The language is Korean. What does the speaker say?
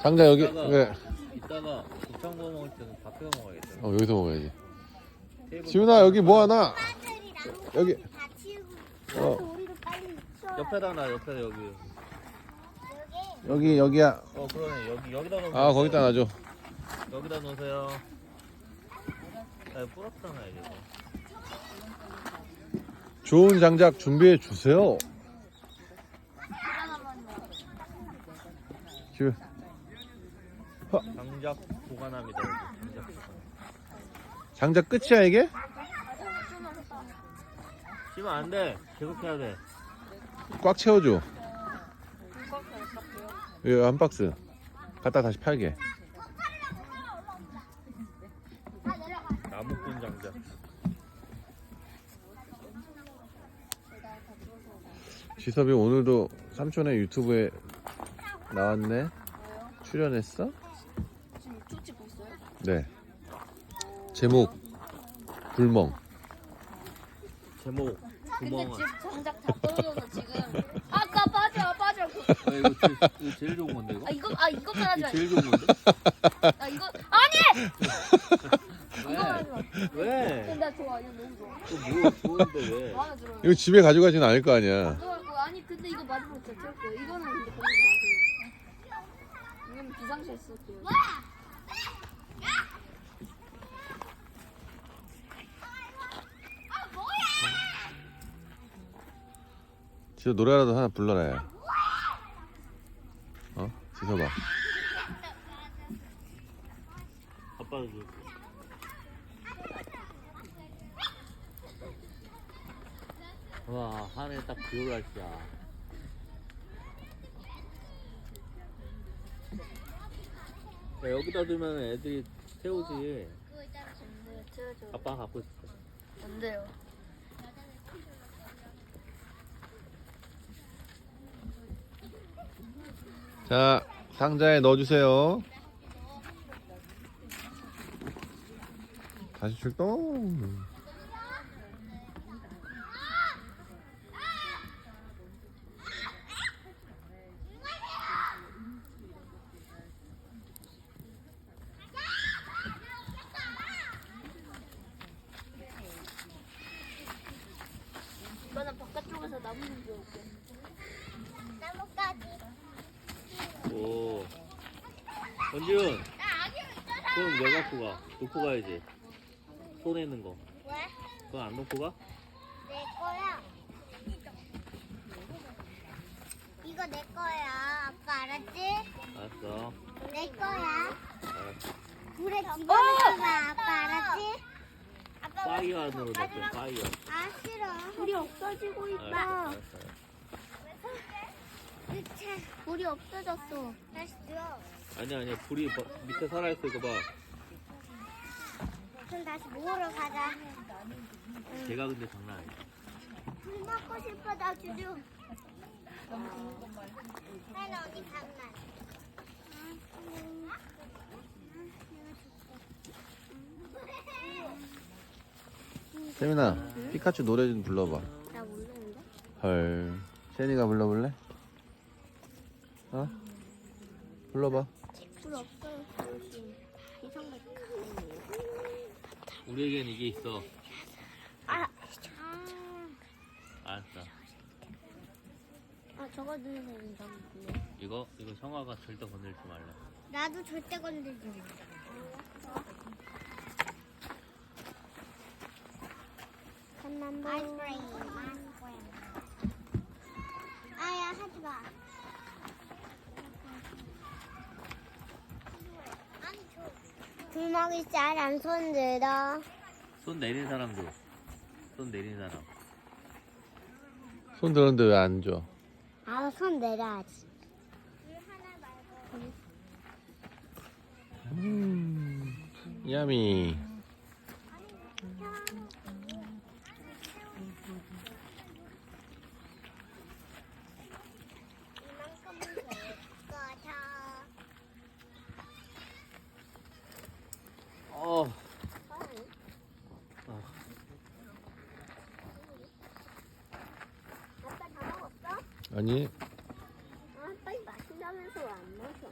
상자 여기. 이따가 곱창 구워 먹을 때는 밥 해서 먹어야겠다. 여기서 먹어야지. 지훈아 여기 뭐 하나? 여기. 옆에다 놔, 옆에다 여기. 여기야. 그러네. 여기다 놓으세요. 아 거기다 놔줘. 여기다 놓으세요. 부럽잖아 이제. 좋은 장작 준비해 주세요. 지훈. 장작 보관합니다. 장작 끝이야 이게? 쉬면 안 돼. 계속 해야 돼. 꽉 채워줘. 여기 한 박스. 갖다 다시 팔게. 나무꾼 장작. 지섭이 오늘도 삼촌의 유튜브에 나왔네. 출연했어? 지금 유튜브 찍고 있어요? 네. 제목 불멍. 제목 근데 구멍은. 지금 장작 다 떨어져서 지금 아까 빠져 이거 제일 좋은 건데 이거? 이것만 하지 마. 제일 좋은 건데? 이거 아니! 이거만 하지 마. 왜? 근데 나 좋아. 이거 너무 좋아. 뭐 좋은데 왜? 마음에 들어요. 이거 집에 가져가진 않을 거 아니야. 아니 근데 이거 맞으면 진짜 최고예요. 이거는 근데 버리지 마세요. 이건 비상시에 쓸게요. 지섭 노래라도 하나 불러라. 야. 지섭아. 아빠도 줘. 와, 하늘에 딱 그걸 할지야. 여기다 두면 애들이 태우지. 채워줘. 아빠가 갖고 있어. 안 돼요. 자 상자에 넣어주세요. 다시 출동. 이번엔 바깥쪽에서 나무 좀 주워올게. 오. 원지훈, 그럼 왜 갖고 가? 놓고 가야지. 손에 있는 거. 왜? 그건 안 놓고 가? 내 거야. 이거 내 거야. 아빠 알았지? 알았어. 내 거야. 알았어. 물에 집어넣어봐. 아빠 알았지? 아빠 파이어 안으로 넣자, 파이어. 아 싫어. 불이 없어지고 알았어. 불이 없어졌어. 다시 넣어. 아니야. 불이 밑에 살아있어, 이거 봐. 그럼 다시 모으러 가자. 걔가 근데 장난 아니야. 불 먹고 싶어. 나 주주. 하나 어디 장난. 세민아 피카츄 노래 좀 불러봐. 나 모르는데? 헐. 세니가 불러볼래? 불러봐. 불 없어요. 지금 이상하게. 우리에겐 이게 있어. 알았어. 저거 넣으면 된다는데. 이거 형아가 절대 건들지 말라. 나도 절대 건들지 마. 아이스크림. 아야 하지 마. 불먹이 쌀안 손들어. 손 내린 사람 줘. 손 내린 사람. 손 들었는데 왜 안 줘? 아, 손 내려야지. 야미. 어. 아빠 다 먹었어? 아니 아, 빨리 마신다면서 왜 안 마셔?